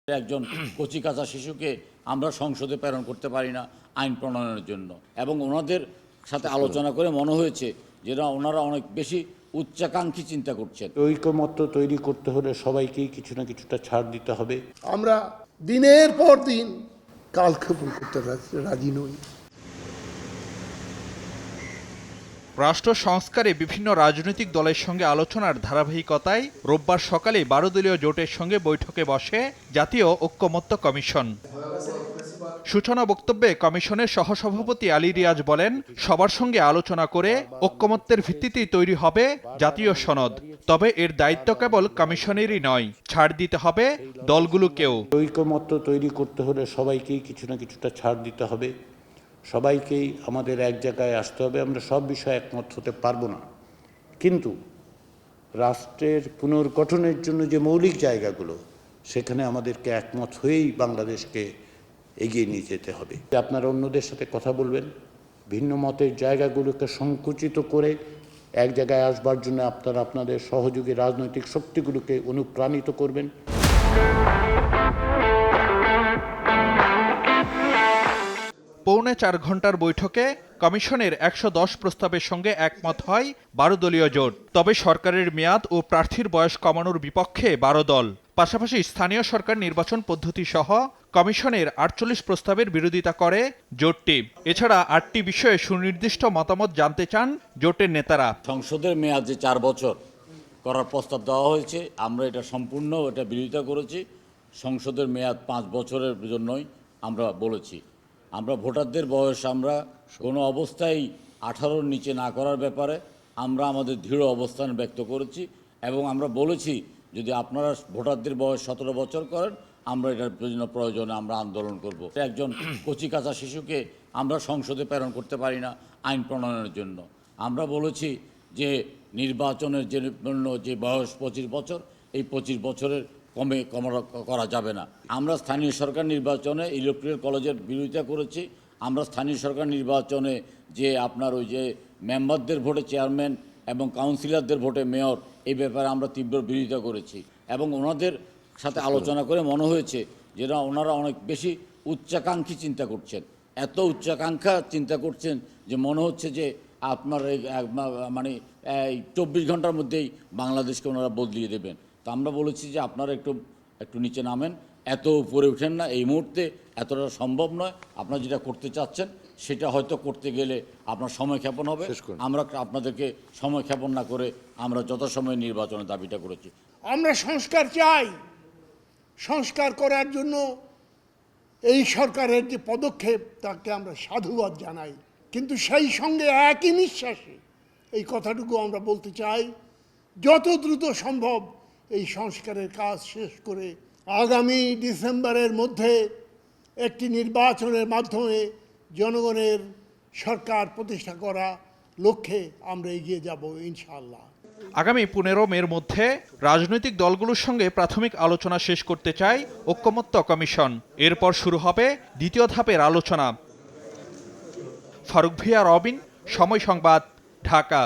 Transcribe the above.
একজন কচিকাঁচা শিশুকে আমরা সংসদে প্রেরণ করতে পারি না আইন প্রণয়নের জন্য, এবং ওনাদের সাথে আলোচনা করে মনে হয়েছে যে ওনারা অনেক বেশি উচ্চাকাঙ্ক্ষী চিন্তা করছেন। ঐকমত্য তৈরি করতে হলে সবাইকেই কিছু না কিছুটা ছাড় দিতে হবে। আমরা দিনের পর দিন কালক্ষেপণ করতে রাজি নই। রাষ্ট্র সংস্কারে বিভিন্ন রাজনৈতিক দলের সঙ্গে আলোচনার ধারাবাহিকতায় রোববার সকালে 12 দলীয় জোটের সঙ্গে বৈঠকে বসে জাতীয় ঐকমত্য কমিশন। সূচনা বক্তব্যে কমিশনের সহসভাপতি আলী রিয়াজ বলেন, সবার সঙ্গে আলোচনা করে ঐকমত্যের ভিত্তিতেই তৈরি হবে জাতীয় সনদ। তবে এর দায়িত্ব কেবল কমিশনেরই নয়, ছাড় দিতে হবে দলগুলোকেও। ঐকমত্য তৈরি করতে হলে সবাইকেই কিছু না কিছুটা ছাড় দিতে হবে, সবাইকেই আমাদের এক জায়গায় আসতে হবে। আমরা সব বিষয়ে একমত হতে পারবো না, কিন্তু রাষ্ট্রের পুনর্গঠনের জন্য যে মৌলিক জায়গাগুলো, সেখানে আমাদেরকে একমত হয়েই বাংলাদেশকে এগিয়ে নিয়ে যেতে হবে। আপনারা অন্যদের সাথে কথা বলবেন, ভিন্ন মতের জায়গাগুলোকে সংকুচিত করে এক জায়গায় আসবার জন্য আপনারা আপনাদের সহযোগী রাজনৈতিক শক্তিগুলোকে অনুপ্রাণিত করবেন। পৌনে 4 ঘন্টার বৈঠকে কমিশনের 110 প্রস্তাবের সঙ্গে একমত হয় 12 দলীয় জোট। তবে সরকারের মেয়াদ ও প্রার্থীর বয়স কমানোর বিপক্ষে 12 দল। পাশাপাশি স্থানীয় সরকার নির্বাচন পদ্ধতি সহ কমিশনের 48 প্রস্তাবের বিরোধিতা করে জোটটি। এছাড়া 8টি বিষয়ে সুনির্দিষ্ট মতামত জানতে চান জোটের নেতারা। সংসদের মেয়াদ যে 4 বছর করার প্রস্তাব দেওয়া হয়েছে, আমরা এটা সম্পূর্ণ বিরোধিতা করেছি। সংসদের মেয়াদ 5 বছরের জন্যই আমরা বলেছি। আমরা ভোটারদের বয়স আমরা কোনো অবস্থায় 18-র নিচে না করার ব্যাপারে আমরা আমাদের দৃঢ় অবস্থান ব্যক্ত করেছি, এবং আমরা বলেছি যদি আপনারা ভোটারদের বয়স 17 বছর করেন, আমরা এটার প্রয়োজনে আমরা আন্দোলন করব। একজন কচিকাঁচা শিশুকে আমরা সংসদে প্রেরণ করতে পারি না আইন প্রণয়নের জন্য। আমরা বলেছি যে নির্বাচনের জন্য যে বয়স 25 বছর, এই 25 বছরের কমে করা যাবে না। আমরা স্থানীয় সরকার নির্বাচনে ইলেকট্রাল কলেজের বিরোধিতা করেছি। আমরা স্থানীয় সরকার নির্বাচনে যে আপনার ওই যে মেম্বারদের ভোটে চেয়ারম্যান এবং কাউন্সিলরদের ভোটে মেয়র, এই ব্যাপারে আমরা তীব্র বিরোধিতা করেছি, এবং ওনাদের সাথে আলোচনা করে মনে হয়েছে যে ওনারা অনেক বেশি উচ্চাকাঙ্ক্ষী চিন্তা করছেন। এত উচ্চাকাঙ্ক্ষা চিন্তা করছেন যে মনে হচ্ছে যে আপনার এই মানে 24 ঘন্টার মধ্যেই বাংলাদেশকে ওনারা বদলিয়ে দেবেন। তো আমরা বলেছি যে আপনারা একটু নিচে নামেন, এত উপরে উঠেন না, এই মুহূর্তে এতটা সম্ভব নয়। আপনারা যেটা করতে চাচ্ছেন সেটা হয়তো করতে গেলে আপনার সময় ক্ষেপণ হবে। আমরা আপনাদেরকে সময় ক্ষেপণ না করে আমরা যথাসময়ে নির্বাচনের দাবিটা করেছি। আমরা সংস্কার চাই। সংস্কার করার জন্য এই সরকারের যে পদক্ষেপ, তাকে আমরা সাধুবাদ জানাই, কিন্তু সেই সঙ্গে একই নিঃশ্বাসে এই কথাটুকু আমরা বলতে চাই, যত দ্রুত সম্ভব এই সংস্কারের কাজ শেষ করে আগামী ডিসেম্বরের মধ্যে একটি নির্বাচনের মাধ্যমে জনগণের সরকার প্রতিষ্ঠা করা লক্ষ্যে আমরা এগিয়ে যাব ইনশাআল্লাহ। আগামী 15 মের মধ্যে রাজনৈতিক দলগুলোর সঙ্গে প্রাথমিক আলোচনা শেষ করতে চায় ঐকমত্য কমিশন। এরপর শুরু হবে দ্বিতীয় ধাপের আলোচনা। ফারুক ভিয়া, রবিন, সময় সংবাদ, ঢাকা।